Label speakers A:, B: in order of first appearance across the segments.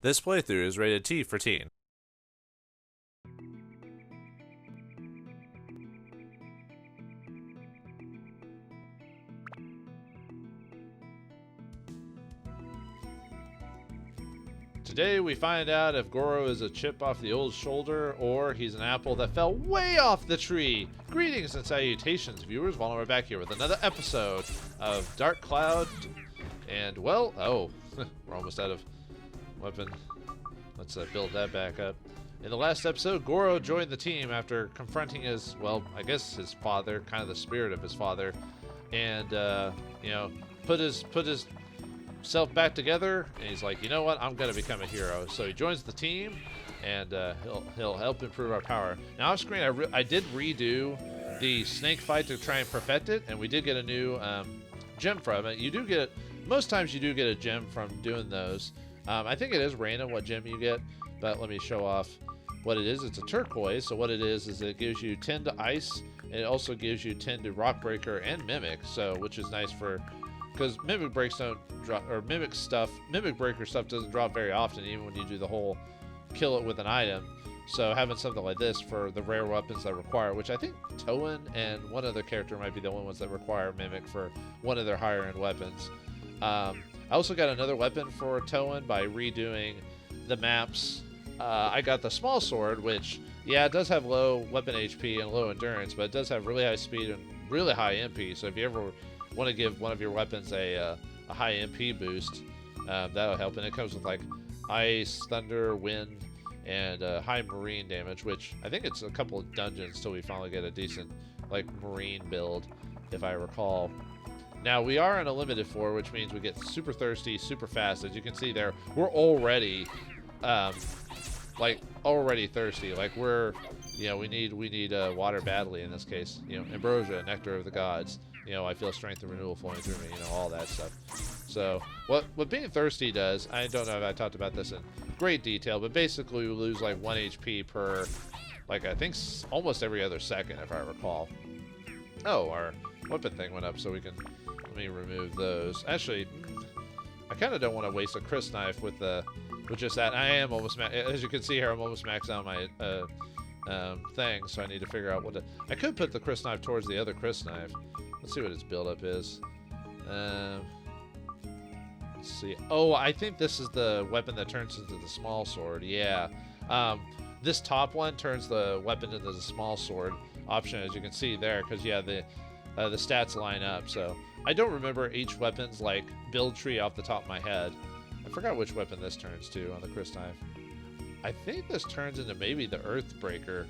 A: This playthrough is rated T for teen. Today we find out if Goro is a chip off the old shoulder or he's an apple that fell way off the tree. Greetings and salutations, viewers. Vauldemare back here with another episode of Dark Cloud. And, well, we're almost out of weapon. Let's build that back up. In the last episode, Goro joined the team after confronting his, well, I guess his father, kind of the spirit of his father, and, put his self back together, and he's like, you know what, I'm gonna become a hero. So he joins the team, and he'll help improve our power. Now off screen, I did redo the snake fight to try and perfect it, and we did get a new gem from it. You do get, most times you do get a gem from doing those. I think it is random what gem you get, but let me show off what it is. It's a turquoise, so what it is it gives you 10 to ice, and it also gives you 10 to rock breaker and mimic, so which is nice for, because mimic breaks don't drop, or mimic breaker stuff doesn't drop very often, even when you do the whole kill it with an item. So having something like this for the rare weapons that require, which I think Toan and one other character might be the only ones that require mimic for one of their higher end weapons. I also got another weapon for Toan by redoing the maps. I got the small sword, which, yeah, it does have low weapon HP and low endurance, but it does have really high speed and really high MP. So if you ever want to give one of your weapons a high MP boost, that'll help. And it comes with like ice, thunder, wind, and high marine damage, which I think it's a couple of dungeons till we finally get a decent like marine build, if I recall. Now we are in a limited 4, which means we get super thirsty, super fast. As you can see there, we're already already thirsty. Like we need water badly in this case. Ambrosia, nectar of the gods. I feel strength and renewal flowing through me. All that stuff. So what being thirsty does, I don't know if I talked about this in great detail, but basically we lose like 1 HP per, like I think almost every other second, if I recall. Oh, our weapon thing went up, so we can. Let me remove those. Actually, I kind of don't want to waste a Chris knife with just that. I am almost, as you can see here, I'm almost maxed out my thing, so I need to figure out what to. I could put the Chris knife towards the other Chris knife. Let's see what its buildup is. Let's see. Oh, I think this is the weapon that turns into the small sword. Yeah. This top one turns the weapon into the small sword option, as you can see there, because yeah, the stats line up. So I don't remember each weapon's like build tree off the top of my head. I forgot which weapon this turns to on the Chris knife. I think this turns into maybe the Earthbreaker,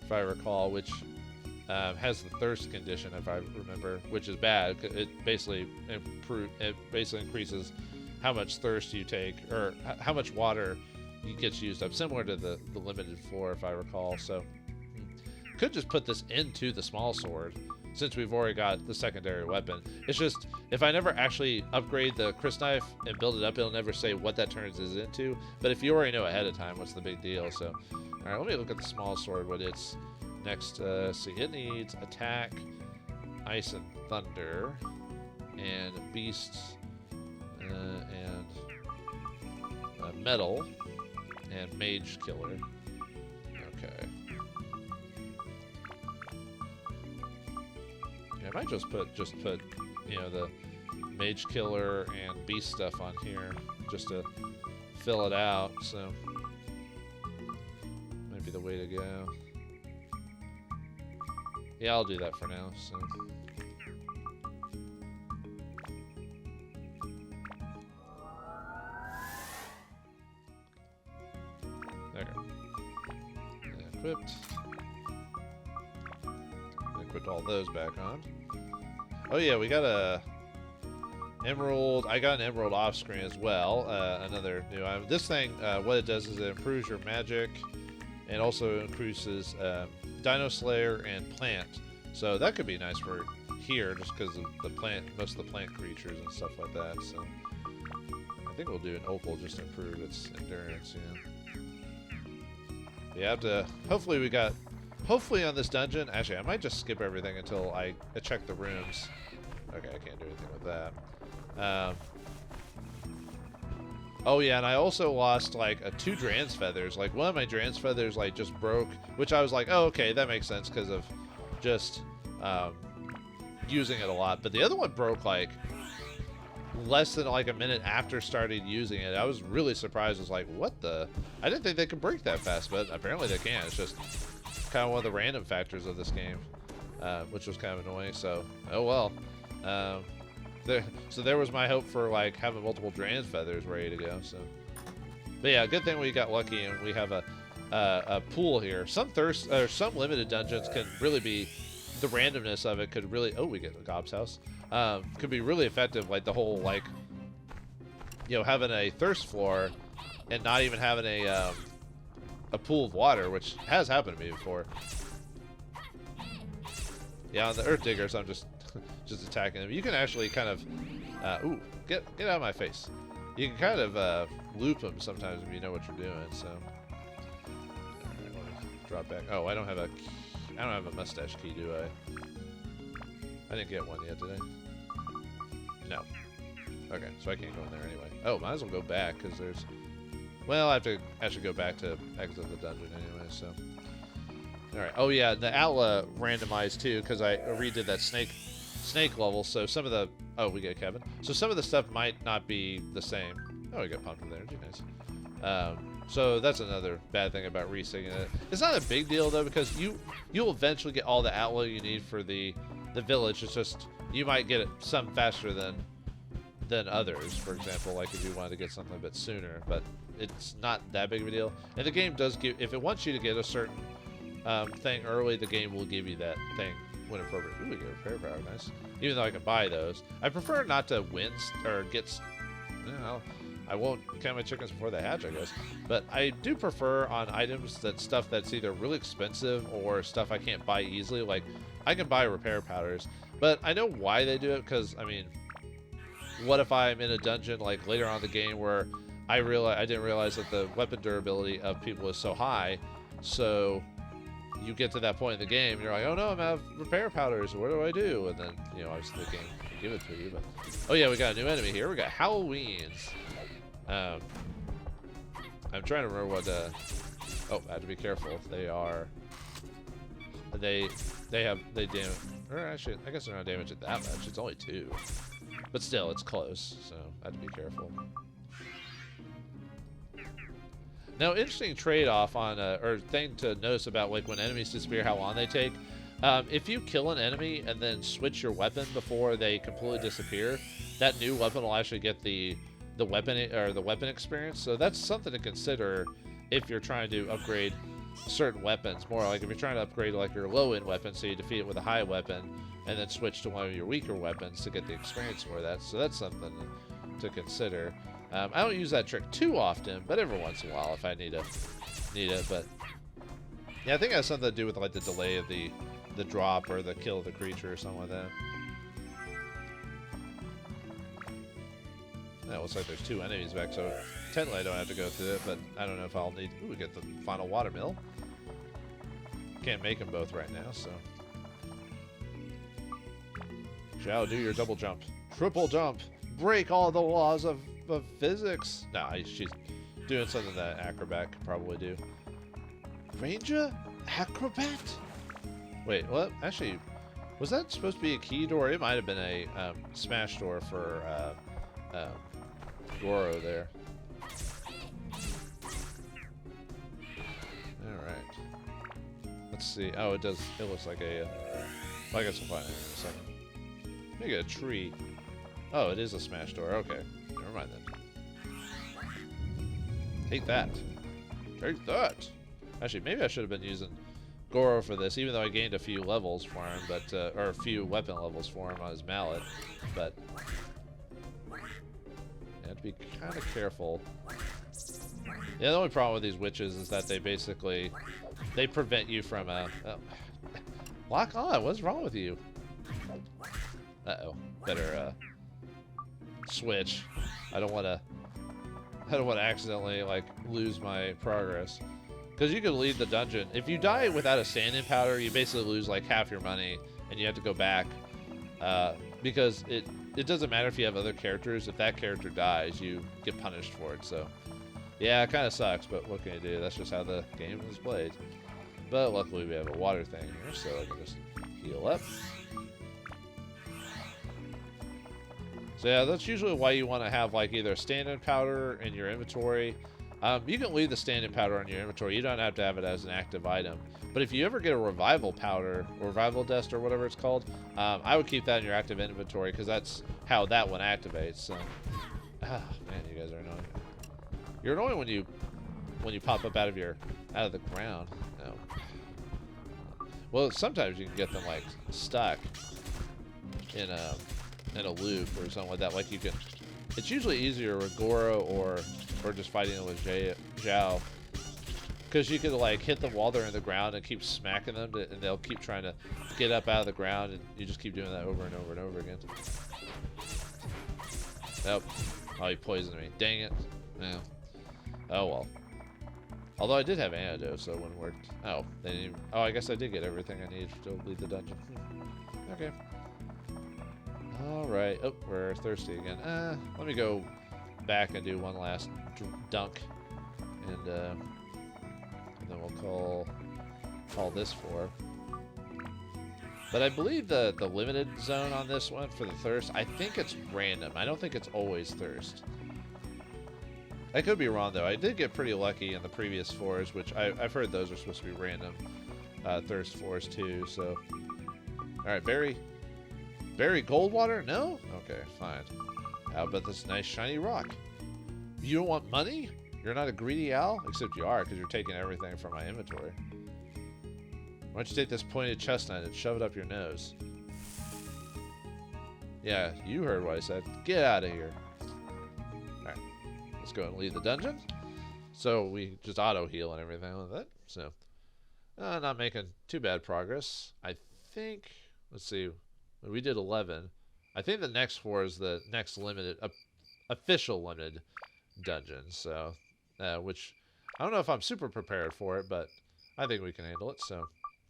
A: if I recall, which has the thirst condition, if I remember, which is bad. It basically increases how much thirst you take, or how much water gets used up, similar to the limited 4, if I recall. So could just put this into the small sword, since we've already got the secondary weapon. It's just, if I never actually upgrade the Chris knife and build it up, it'll never say what that turns it into. But if you already know ahead of time, what's the big deal? So, all right, let me look at the small sword, what it's next. See, it needs attack, ice and thunder, and beasts, and metal, and mage killer. Okay. I might just put the mage killer and beast stuff on here just to fill it out. So might be the way to go. Yeah, I'll do that for now. So there. And equipped. Put all those back on. Oh yeah, we got a emerald. I got an emerald off screen as well. Another new item. This thing, what it does is it improves your magic, and also increases Dino Slayer and plant. So that could be nice for here, just because of the plant, most of the plant creatures and stuff like that. So I think we'll do an opal just to improve its endurance. You have to. Hopefully on this dungeon, actually I might just skip everything until I check the rooms. Okay, I can't do anything with that. Oh yeah, and I also lost like 2 Drans feathers. Like one of my Drans feathers like just broke, which I was like, oh okay, that makes sense because of just using it a lot. But the other one broke like less than like a minute after starting using it. I was really surprised. I was like, what the? I didn't think they could break that fast, but apparently they can. It's just kind of one of the random factors of this game, which was kind of annoying. So oh well. So there was my hope for like having multiple Drans feathers ready to go. So, but yeah, good thing we got lucky and we have a pool here. Some some limited dungeons can really be, the randomness of it could really. Oh, we get the Gob's house. Could be really effective. Like the whole like, you know, having a thirst floor and not even having a pool of water, which has happened to me before. Yeah, on the Earth Diggers, I'm just attacking them. You can actually kind of, ooh, get out of my face. You can kind of loop them sometimes if you know what you're doing. So, drop back. Oh, I don't have a mustache key, do I? I didn't get one yet, did I? No. Okay, so I can't go in there anyway. Oh, might as well go back because there's. Well, I have to actually go back to exit the dungeon anyway. So. All right. Oh yeah, the Atla randomized too because I redid that snake level, so some of the we get Kevin. So some of the stuff might not be the same. Oh, we got Pumpkin there, nice. So that's another bad thing about resinging it. It's not a big deal though because you'll eventually get all the Atla you need for the village. It's just you might get it some faster than others. For example, like if you wanted to get something a bit sooner, but it's not that big of a deal. And the game does give, if it wants you to get a certain thing early, the game will give you that thing when appropriate. Ooh, we get repair power, nice. Even though I can buy those, I prefer not to win or get. You know, I won't count my chickens before they hatch, I guess. But I do prefer on items that stuff that's either really expensive or stuff I can't buy easily. Like I can buy repair powders, but I know why they do it because I mean, what if I'm in a dungeon like later on in the game where I didn't realize that the weapon durability of people is so high, so you get to that point in the game, you're like, oh no, I'm out of repair powders. What do I do? And then, you know, obviously the game can give it to you. But oh yeah, we got a new enemy here. We got Halloweens. I'm trying to remember what. Oh, I have to be careful. They are. They damage. Or actually, I guess they're not damaged that much. It's only 2, but still, it's close. So I have to be careful. Now, interesting trade-off on or thing to notice about like when enemies disappear, how long they take. If you kill an enemy and then switch your weapon before they completely disappear, that new weapon will actually get the weapon or the weapon experience. So that's something to consider if you're trying to upgrade certain weapons. More like if you're trying to upgrade like your low-end weapon, so you defeat it with a high weapon and then switch to one of your weaker weapons to get the experience for that. So that's something to consider. I don't use that trick too often, but every once in a while if I need it. But yeah, I think it has something to do with like the delay of the drop or the kill of the creature or something like that. That looks like there's 2 enemies back, so technically I don't have to go through it, but I don't know if I'll need. Ooh, we get the final watermill. Can't make them both right now, so. Shall do your double jump, triple jump, break all the laws of physics. Nah, she's doing something that acrobat could probably do. Ranger? Acrobat? Wait, what? Actually, was that supposed to be a key door? It might have been a smash door for Goro there. Alright. Let's see. Oh, it looks like a... well, I guess we'll find it in a second. Maybe a tree. Oh, it is a smash door. Okay. Never mind then. Take that. Take that. Actually, maybe I should have been using Goro for this, even though I gained a few levels for him, but or a few weapon levels for him on his mallet. But you have to be kind of careful. Yeah, the only problem with these witches is that they basically prevent you from lock on. What's wrong with you? Uh-oh. Better switch. I don't want to accidentally like lose my progress. Because you could leave the dungeon. If you die without a stand-in powder, you basically lose like half your money, and you have to go back. Because it doesn't matter if you have other characters. If that character dies, you get punished for it. So, yeah, it kind of sucks, but what can you do? That's just how the game is played. But luckily we have a water thing here, so I can just heal up. So yeah, that's usually why you want to have like either stand-in powder in your inventory. You can leave the stand-in powder in your inventory. You don't have to have it as an active item. But if you ever get a revival powder, or revival dust, or whatever it's called, I would keep that in your active inventory because that's how that one activates. So, man, you guys are annoying. You're annoying when you pop up out of the ground. No. Well, sometimes you can get them like stuck in a loop or something like that. Like you can. It's usually easier with Goro or just fighting it with Zhao. Because you could like hit them while they're in the ground and keep smacking them, and they'll keep trying to get up out of the ground, and you just keep doing that over and over and over again. Nope. Oh, he poisoned me. Dang it. Yeah. Oh well. Although I did have antidote, so it wouldn't work. Oh, they didn't even, oh, I guess I did get everything I needed to leave the dungeon. Okay. All right. Oh, we're thirsty again. Let me go back and do one last dunk, and then we'll call this 4. But I believe the limited zone on this one for the thirst, I think it's random. I don't think it's always thirst. I could be wrong though. I did get pretty lucky in the previous 4s, which I've heard those are supposed to be random thirst 4s too. So, all right, berry gold water? No? Okay, fine. How about this nice shiny rock? You don't want money? You're not a greedy owl? Except you are, because you're taking everything from my inventory. Why don't you take this pointed chestnut and shove it up your nose? Yeah, you heard what I said. Get out of here. Alright, let's go and leave the dungeon. So we just auto-heal and everything with it. So, not making too bad progress. I think, let's see, we did 11. I think the next 4 is the next limited, official limited dungeon. So, which I don't know if I'm super prepared for it, but I think we can handle it. So,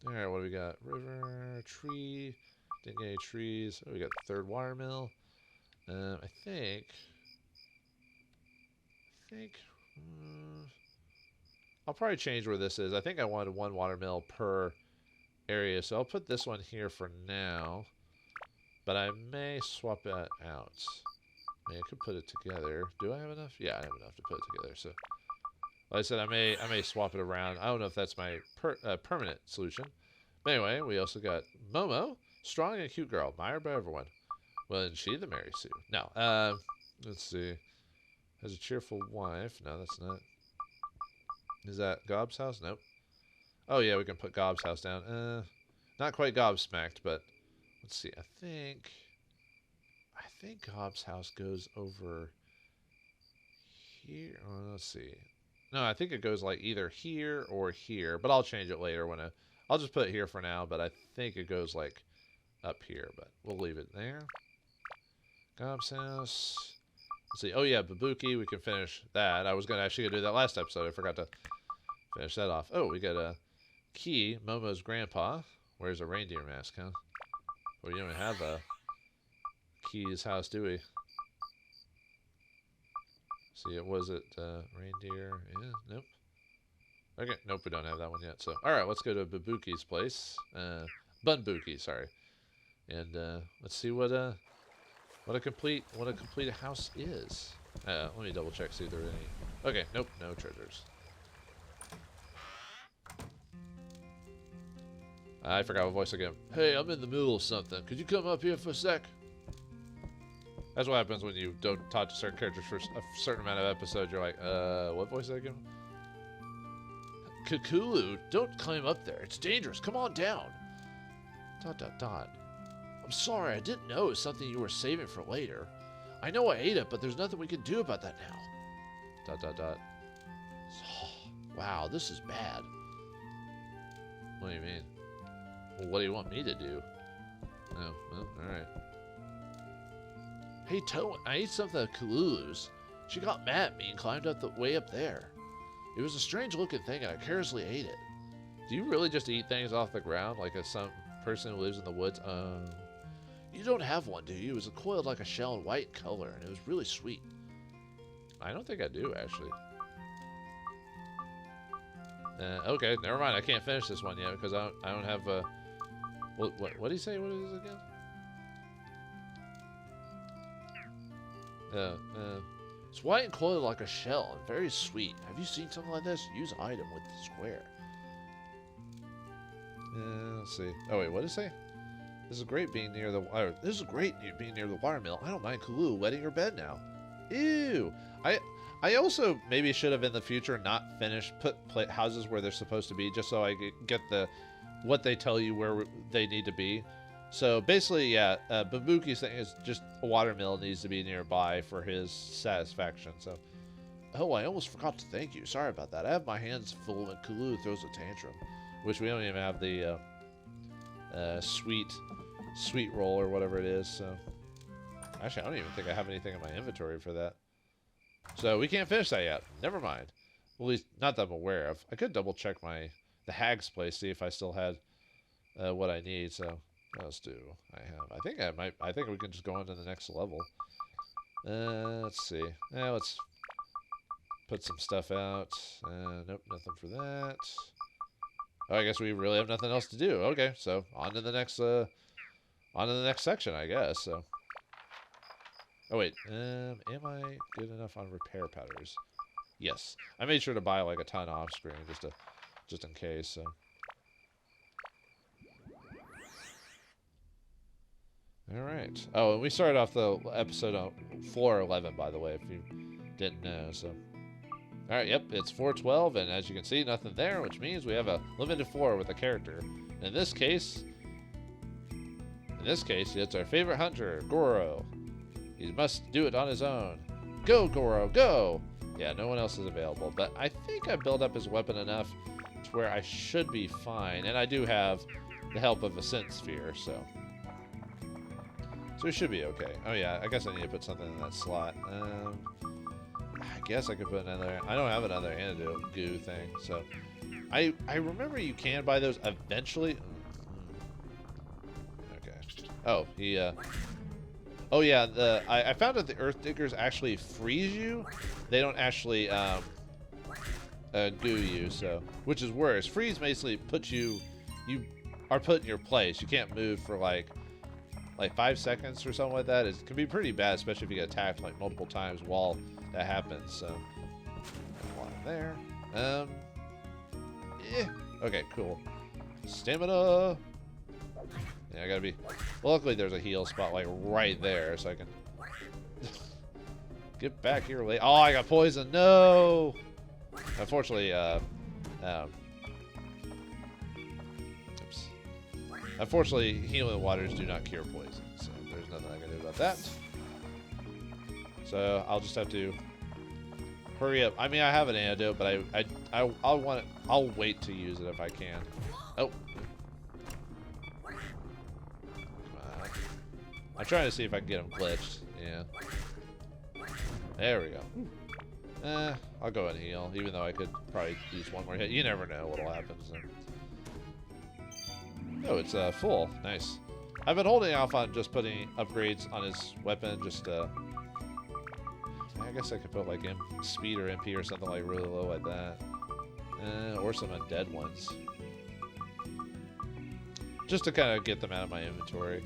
A: all right, what do we got? River, tree, didn't get any trees. Oh, we got the 3rd water mill. I think I'll probably change where this is. I think I wanted 1 water mill per area, so I'll put this one here for now. But I may swap that out. I could put it together. Do I have enough? Yeah, I have enough to put it together. So, like I said, I may swap it around. I don't know if that's my permanent solution. But anyway, we also got Momo, strong and cute girl, admired by everyone. Well, isn't she the Mary Sue? No. Let's see. Has a cheerful wife. No, that's not. Is that Gob's house? Nope. Oh yeah, we can put Gob's house down. Not quite gobsmacked, but let's see. I think Gob's house goes over here. Oh, let's see. No, I think it goes like either here or here, but I'll change it later when I'll just put it here for now, but I think it goes like up here, but we'll leave it there. Gob's house. Let's see. Oh yeah, Babuki, we can finish that. I was actually gonna do that last episode. I forgot to finish that off. Oh, we got a key, Momo's grandpa. Wears a reindeer mask, huh? We don't even have a Key's house, do we? See, was it reindeer? Yeah, nope. Okay, nope, we don't have that one yet. So, all right, let's go to Babuki's place. Bunbuki, sorry. And let's see what a complete house is. Let me double check, see if there are any. Okay, nope, no treasures. I forgot what voice again. Hey, I'm in the middle of something. Could you come up here for a sec? That's what happens when you don't talk to certain characters for a certain amount of episodes. You're like, what voice is that again? Kakulu, don't climb up there. It's dangerous. Come on down. ... I'm sorry, I didn't know it was something you were saving for later. I know I ate it, but there's nothing we can do about that now. ... Wow, this is bad. What do you mean? Well, what do you want me to do? Oh, well, alright. Hey, Toan, I ate something at Kalulu's. She got mad at me and climbed up the way up there. It was a strange looking thing and I carelessly ate it. Do you really just eat things off the ground like some person who lives in the woods? You don't have one, do you? It was coiled like a shell in white color, and it was really sweet. I don't think I do, actually. Okay, never mind. I can't finish this one yet because I don't have a... What did he say? What is it again? It's white and coiled like a shell and very sweet. Have you seen something like this? Use item with the square. Let's see. Oh wait, what did it say? This is great being near the being near the water mill. I don't mind Kalu wetting your bed now. Ew. I also maybe should have in the future not put houses where they're supposed to be just so I get what they tell you where they need to be. So basically, yeah, Babuki's thing is just a watermill needs to be nearby for his satisfaction. So, oh, I almost forgot to thank you. Sorry about that. I have my hands full when Kalu throws a tantrum, which we don't even have the sweet roll or whatever it is. So, actually, I don't even think I have anything in my inventory for that. So we can't finish that yet. Never mind. Well, at least not that I'm aware of. I could double check the Hag's place, see if I still had what I need. So. Let's do. I think we can just go on to the next level. Let's see. Let's put some stuff out. Nope, nothing for that. Oh, I guess we really have nothing else to do. Okay, so on to the next section, I guess. So. Oh wait, am I good enough on repair powders? Yes, I made sure to buy like a ton off screen just in case. So. Alright. Oh, and we started off the episode on floor 11, by the way, if you didn't know, so... Alright, yep, it's 412, and as you can see, nothing there, which means we have a limited floor with a character. In this case, it's our favorite hunter, Goro. He must do it on his own. Go, Goro, go! Yeah, no one else is available, but I think I built up his weapon enough to where I should be fine, and I do have the help of a scent sphere, so... So we should be okay. Oh yeah, I guess I need to put something in that slot. I guess I could put another... I don't have another antidote goo thing, so... I remember you can buy those eventually. Okay. Oh, he... Oh yeah, I found that the Earth Diggers actually freeze you. They don't actually goo you, so... Which is worse. Freeze basically puts you... You are put in your place. You can't move for like 5 seconds or something like that. It can be pretty bad, especially if you get attacked like multiple times while that happens. So, one there. Yeah. Okay, cool. Stamina. Yeah, I gotta be. Well, luckily, there's a heal spot like right there, so I can get back here late. Oh, I got poison. No. Unfortunately, Unfortunately, healing waters do not cure poison, so there's nothing I can do about that. So I'll just have to hurry up. I mean, I have an antidote, but I'll wait to use it if I can. Oh, come on. I'm trying to see if I can get him glitched. Yeah, there we go. I'll go and heal, even though I could probably use one more hit. You never know what'll happen. So. Oh, it's full. Nice. I've been holding off on just putting upgrades on his weapon. Just I guess I could put like speed or MP or something like really low like that, or some undead ones, just to kind of get them out of my inventory.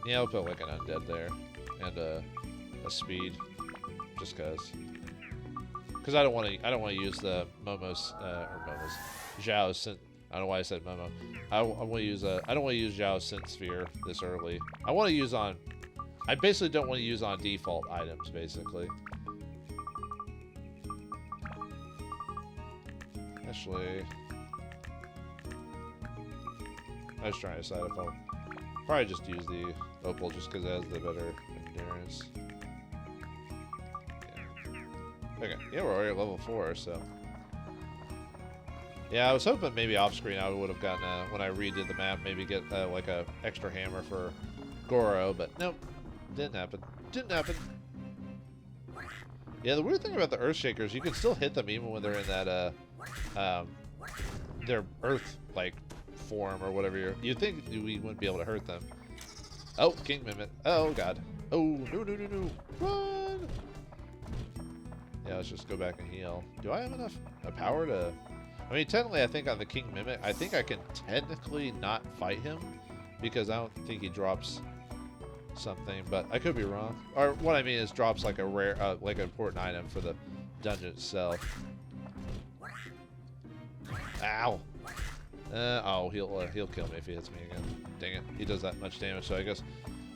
A: Yeah, I'll put like an undead there and a speed, just because I don't want to use the Zhao's. I don't know why I said Momo. I want to use I don't want to use Zhao's Scent Sphere this early. I want to use on. I basically don't want to use on default items, basically. Actually, I was trying to decide if I'll probably just use the Opal just because it has the better endurance. Yeah. Okay, yeah, we're already at level 4, so. Yeah, I was hoping maybe off screen I would have gotten, when I redid the map, maybe get like a extra hammer for Goro, but nope, didn't happen. Didn't happen. Yeah, the weird thing about the Earthshakers, you can still hit them even when they're in that, their Earth, like, form or whatever. You'd think we wouldn't be able to hurt them. Oh, King Mimic. Oh, God. Oh, no, no, no, no. Run! Yeah, let's just go back and heal. Do I have enough power to... I mean, technically, I think on the King Mimic, I think I can technically not fight him because I don't think he drops something, but I could be wrong. Or what I mean is drops like a rare, like an important item for the dungeon itself. Ow! Oh, he'll kill me if he hits me again. Dang it, he does that much damage, so I guess...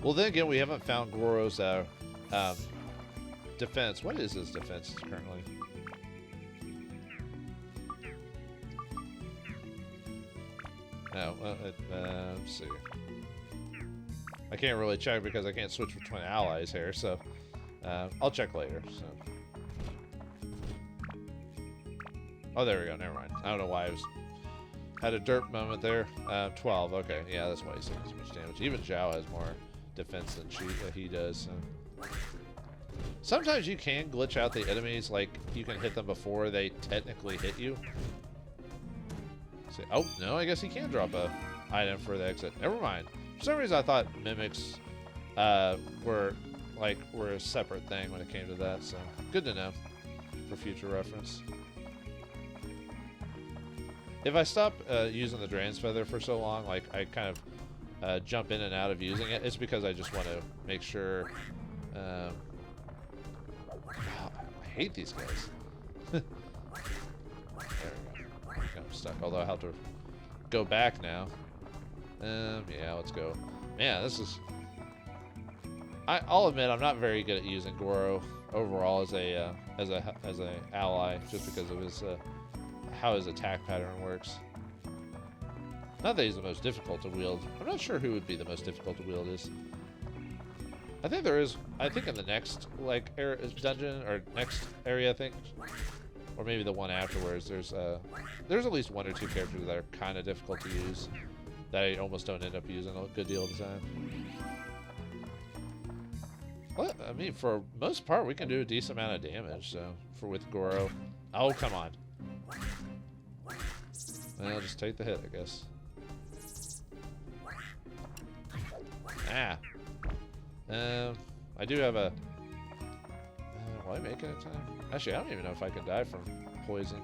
A: Well, then again, we haven't found Goro's defense. What is his defense currently? No, let's see. I can't really check because I can't switch between allies here, so I'll check later. So. Oh, there we go. Never mind. I don't know why I had a derp moment there. 12. Okay, yeah, that's why he's taking so much damage. Even Zhao has more defense than he does. So. Sometimes you can glitch out the enemies, like you can hit them before they technically hit you. Oh, no, I guess he can drop a item for the exit. Never mind. For some reason, I thought mimics were a separate thing when it came to that, so good to know for future reference. If I stop using the Dragon's Feather for so long, like I kind of jump in and out of using it, it's because I just want to make sure... I hate these guys. There we go. I'm stuck, although I have to go back now. Yeah, let's go. Man, this is... I'll admit I'm not very good at using Goro overall as a ally, just because of his how his attack pattern works. Not that he's the most difficult to wield. I'm not sure who would be the most difficult to wield is. I think there is. I think in the next dungeon or next area, I think, or maybe the one afterwards. There's at least one or two characters that are kind of difficult to use that I almost don't end up using a good deal of the time. Well, I mean, for most part, we can do a decent amount of damage. So with Goro, oh come on. Well, just take the hit, I guess. Ah. I do have a... will I make it in time? Actually, I don't even know if I can die from poison.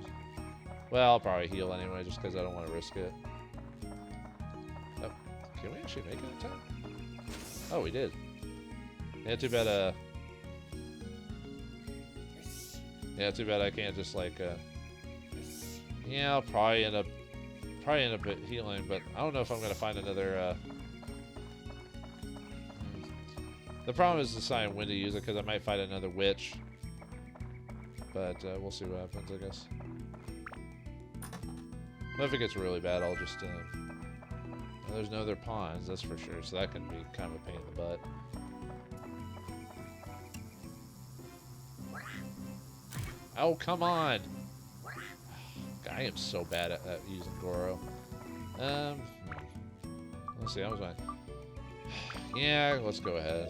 A: Well, I'll probably heal anyway, just because I don't want to risk it. Oh, can we actually make it in time? Oh, we did. Yeah, too bad, yeah, too bad I can't just, like, yeah, I'll probably end up healing, but I don't know if I'm going to find another, The problem is deciding when to use it, because I might find another witch. But we'll see what happens, I guess. But if it gets really bad, I'll just... well, there's no other pawns, that's for sure, so that can be kind of a pain in the butt. Oh, come on! I am so bad at using Goro. Let's see, I was going... Yeah, let's go ahead.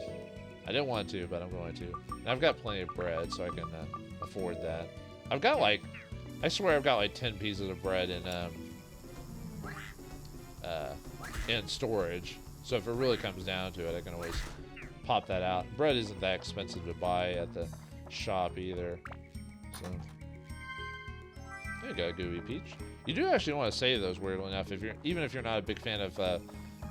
A: I didn't want to, but I'm going to. And I've got plenty of bread, so I can afford that. I've got like... I swear I've got like 10 pieces of bread in storage. So if it really comes down to it, I can always pop that out. Bread isn't that expensive to buy at the shop either. So... There you go, Gooey Peach. You do actually want to save those, weirdly enough, even if you're not a big fan of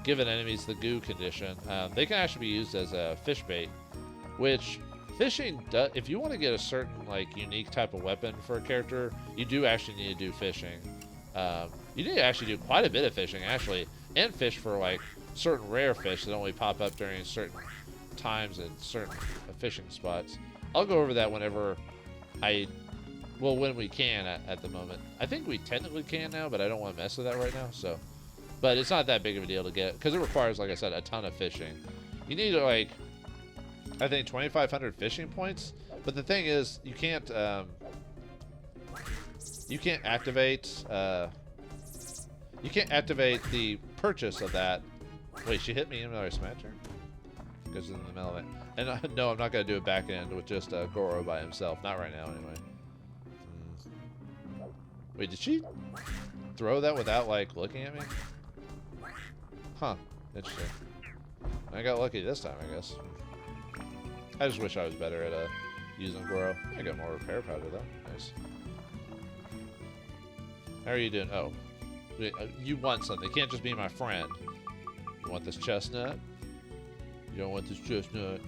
A: giving enemies the goo condition. They can actually be used as a fish bait, which fishing does. If you want to get a certain like unique type of weapon for a character, you do actually need to do fishing. You need to actually do quite a bit of fishing, actually, and fish for like certain rare fish that only pop up during certain times and certain fishing spots. I'll go over that whenever well, when we can at the moment. I think we technically can now, but I don't want to mess with that right now, so. But it's not that big of a deal to get, because it requires, like I said, a ton of fishing. You need, like, I think 2,500 fishing points, but the thing is, you can't activate, the purchase of that. Wait, she hit me even though I smacked her? Because in the middle of it. And no, I'm not going to do a back end with just Goro by himself. Not right now, anyway. Wait, did she throw that without, like, looking at me? Huh. Interesting. I got lucky this time, I guess. I just wish I was better at using Goro. I got more repair powder though. Nice. How are you doing? Oh, you want something. You can't just be my friend. You want this chestnut? You don't want this chestnut.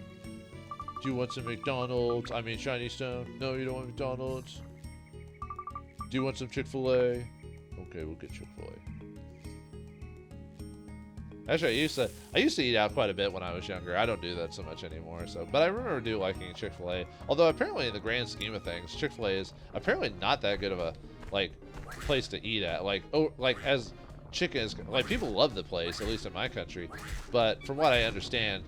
A: Do you want some McDonald's? I mean shiny stone? No, you don't want McDonald's. Do you want some ChickFilA? Okay, we'll get ChickFilA. Actually, I used to eat out quite a bit when I was younger. I don't do that so much anymore. So, but I remember liking ChickFilA. Although apparently, in the grand scheme of things, ChickFilA is apparently not that good of a place to eat at. As chicken is like, people love the place, at least in my country. But from what I understand,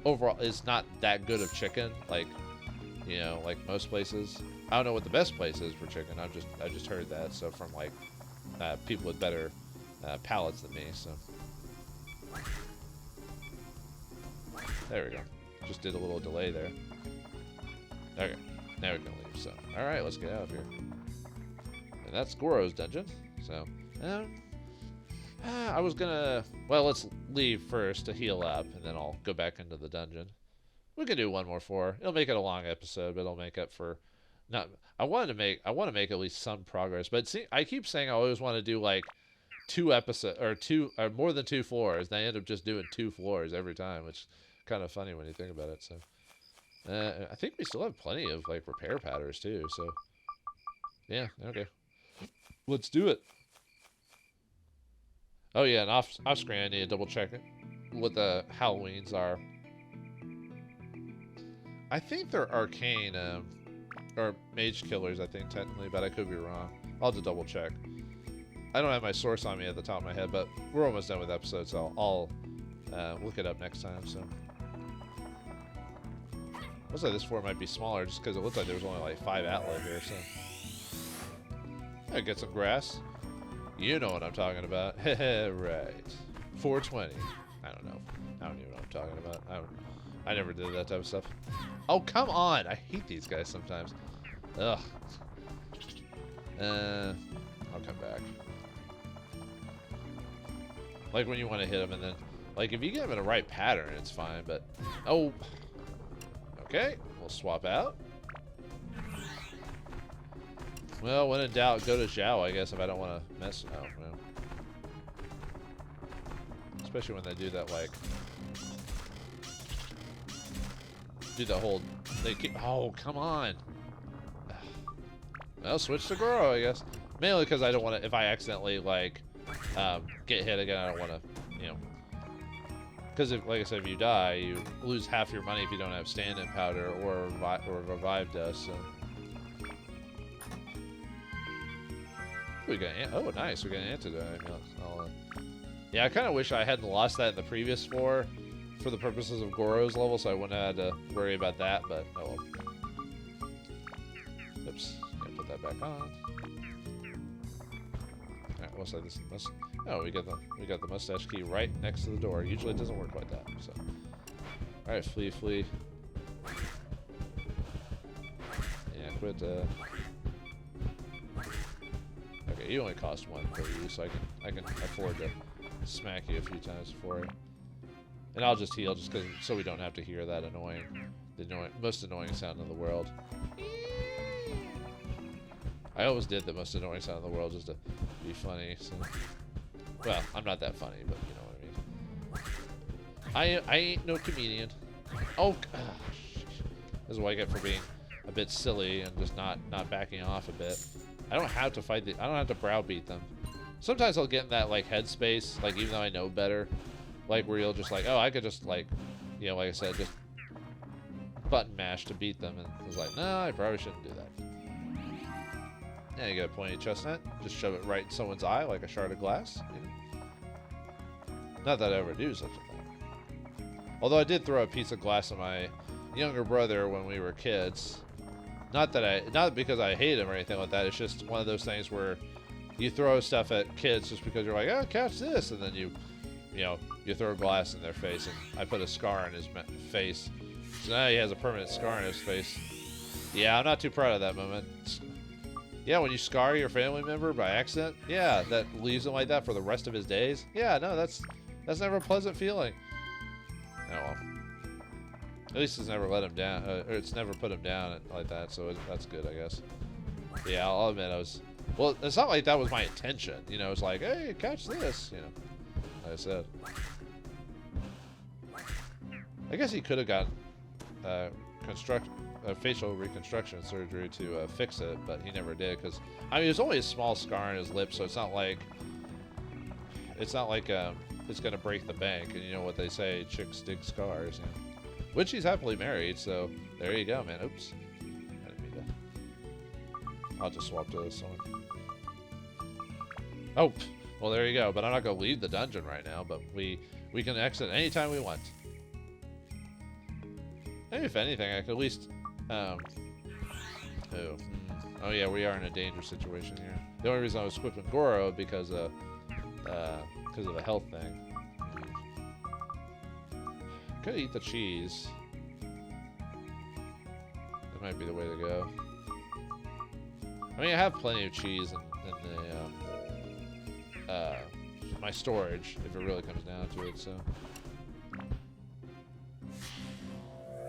A: overall, it's not that good of chicken. Like most places. I don't know what the best place is for chicken. I just heard that. So from people with better palates than me. So. There we go. Just did a little delay there. Okay, now we can leave. So, all right, let's get out of here. And that's Goro's dungeon. So, I was gonna. Well, let's leave first to heal up, and then I'll go back into the dungeon. We can do one more floor. It'll make it a long episode, but it'll make up for. Not. I want to make at least some progress. But see, I keep saying I always want to do 2 episodes or more than 2 floors, and I end up just doing 2 floors every time, which is kind of funny when you think about it. So I think we still have plenty of repair patterns too, so yeah, okay, let's do it. Oh yeah, and off screen I need to double check what the Halloweens are. I think they're arcane or mage killers, I think technically, but I could be wrong. I'll have to double check. I don't have my source on me at the top of my head, but we're almost done with episodes, so I'll look it up next time. So, looks like this floor might be smaller, just because it looks like there was only 5 Atla here. So, I get some grass. You know what I'm talking about, right? 420. I don't know. I don't even know what I'm talking about. I never did that type of stuff. Oh come on! I hate these guys sometimes. Ugh. I'll come back. When you want to hit them, and then, if you get them in the right pattern, it's fine, but... Oh! Okay, we'll swap out. Well, when in doubt, go to Zhao, I guess, if I don't want to mess... Oh, no. Especially when they do that, do the whole... They keep... Oh, come on! Well, switch to Goro, I guess. Mainly because I don't want to... If I accidentally, get hit again, I don't want to, because like I said, if you die, you lose half your money if you don't have stand-in powder or revive dust. So we got nice, we got an antidote. Yeah, I kind of wish I hadn't lost that in the previous floor for the purposes of Goro's level, so I wouldn't have had to worry about that. But oh well. Oops, can't put that back on. Alright, looks like this must. Oh, we got the mustache key right next to the door. Usually it doesn't work like that. So, all right, flee. Yeah, quit. Okay, you only cost 1 for you, so I can afford to smack you a few times for it. And I'll just heal just so we don't have to hear that most annoying sound in the world. I always did the most annoying sound in the world just to be funny. So. Well, I'm not that funny, but you know what I mean. I ain't no comedian. Oh, this is what I get for being a bit silly and just not backing off a bit. I don't have to fight I don't have to browbeat them. Sometimes I'll get in that headspace, even though I know better, where you'll just oh, I could just like I said, just button mash to beat them, and it's no, I probably shouldn't do that. Yeah, you got a pointy chestnut. Just shove it right in someone's eye like a shard of glass. Not that I ever do such a thing. Although I did throw a piece of glass at my younger brother when we were kids. Not because I hate him or anything like that. It's just one of those things where you throw stuff at kids just because you're oh, catch this, and then you throw glass in their face, and I put a scar on his face. So now he has a permanent scar on his face. Yeah, I'm not too proud of that moment. Yeah, when you scar your family member by accident, yeah, that leaves him like that for the rest of his days. Yeah, no, that's never a pleasant feeling. Oh well. At least it's never let him down, or it's never put him down like that, so that's good, I guess. But yeah, I'll admit I was... Well, it's not like that was my intention. You know, it's like, hey, catch this, you know. Like I said. I guess he could have gotten facial reconstruction surgery to fix it, but he never did, because, I mean, there's only a small scar on his lip, so it's not like... It's not like it's going to break the bank, and you know what they say, chicks dig scars, you know. Which he's happily married, so there you go, man. Oops. I didn't mean to. I'll just swap to this one. Oh, well, there you go. But I'm not going to leave the dungeon right now, but we can exit anytime we want. Maybe if anything, I could at least... Oh, yeah, we are in a dangerous situation here. The only reason I was equipping Goro because of the health thing. Could eat the cheese. That might be the way to go. I mean, I have plenty of cheese in the my storage, if it really comes down to it. So,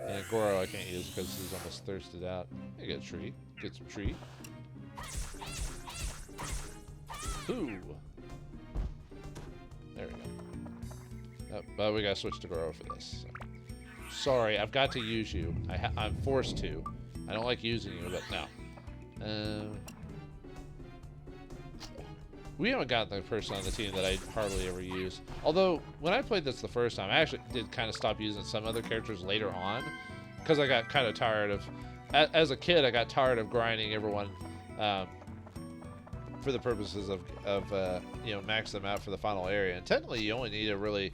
A: and Goro I can't use because he's almost thirsted out. I get a tree. Get some tree. Ooh. There we go. Oh, but we gotta switch to Goro for this. So. Sorry, I've got to use you. I'm forced to. I don't like using you, but no. We haven't got the person on the team that I hardly ever use. Although, when I played this the first time, I actually did kind of stop using some other characters later on. Because I got kind of tired of... As a kid, I got tired of grinding everyone... for the purposes of you know, max them out for the final area. And technically, you only need to really,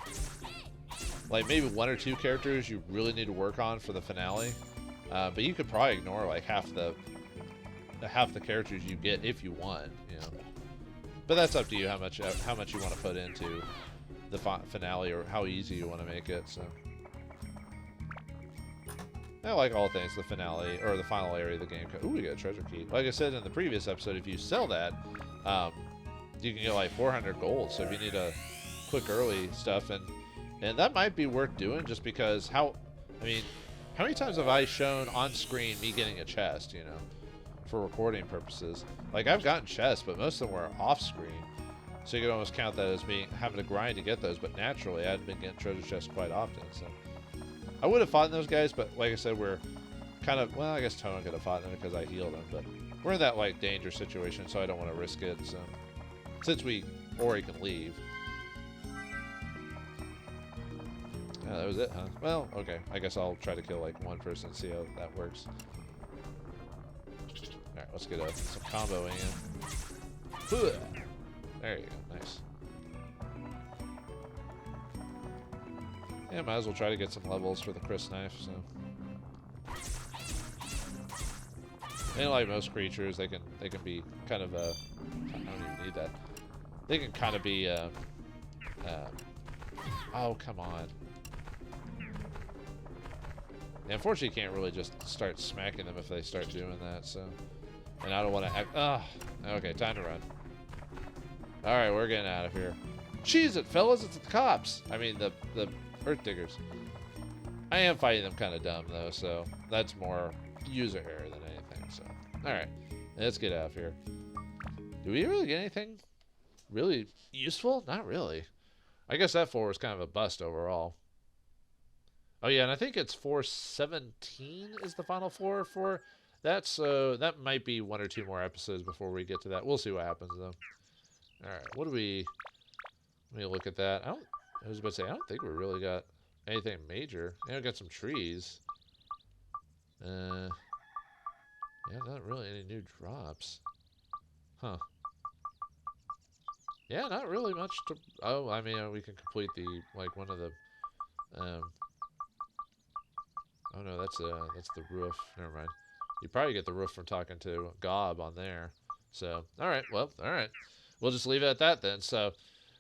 A: like, maybe one or two characters you really need to work on for the finale. But you could probably ignore like half the characters you get if you want, you know. But that's up to you how much you want to put into the finale or how easy you want to make it. So, I like all things, the finale, or the final area of the game. Ooh, we got a treasure key. Like I said in the previous episode, if you sell that, you can get like 400 gold. So if you need a quick early stuff, and that might be worth doing just because I mean, how many times have I shown on screen me getting a chest, you know, for recording purposes? Like, I've gotten chests, but most of them were off screen. So you could almost count that as me having to grind to get those, but naturally I hadn't been getting treasure chests quite often, so... I would have fought those guys, but like I said, we're kind of... Well, I guess Toan could have fought them because I healed him, but we're in that, like, danger situation, so I don't want to risk it, so... Since Ori can leave. Yeah, that was it, huh? Well, okay. I guess I'll try to kill, like, one person and see how that works. Alright, let's get some comboing in. There you go, nice. Yeah, might as well try to get some levels for the Chris knife, so. And like most creatures, they can be kind of I don't even need that. They can kind of be oh, come on. Yeah, unfortunately, you can't really just start smacking them if they start doing that, so. And I don't want to act. Okay, time to run. Alright, we're getting out of here. Cheese it, fellas, it's the cops. I mean, the Earth Diggers. I am fighting them kind of dumb, though, so that's more user error than anything, so. Alright, let's get out of here. Do we really get anything really useful? Not really. I guess that 4 was kind of a bust overall. Oh, yeah, and I think it's 417 is the final floor for that, so that might be 1 or 2 more episodes before we get to that. We'll see what happens, though. Alright, what do we... Let me look at that. I was about to say, I don't think we really got anything major. Yeah, we got some trees. Yeah, not really any new drops. Huh. Yeah, not really much to... Oh, I mean, we can complete the, like, one of the... Oh, no, that's the roof. Never mind. You probably get the roof from talking to Gob on there. So, alright, well, alright. We'll just leave it at that, then. So...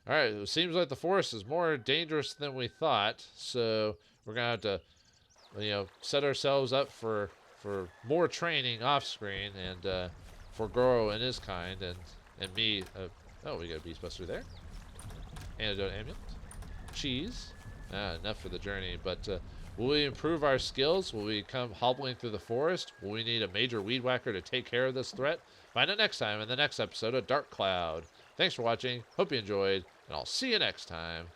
A: Alright, it seems like the forest is more dangerous than we thought, so we're going to have to, you know, set ourselves up for more training off-screen, and for Goro and his kind, and me. Oh, we got a Beast Buster there. Antidote amulet. Cheese. Enough for the journey. But will we improve our skills? Will we come hobbling through the forest? Will we need a major weed whacker to take care of this threat? Find out next time in the next episode of Dark Cloud. Thanks for watching. Hope you enjoyed, and I'll see you next time.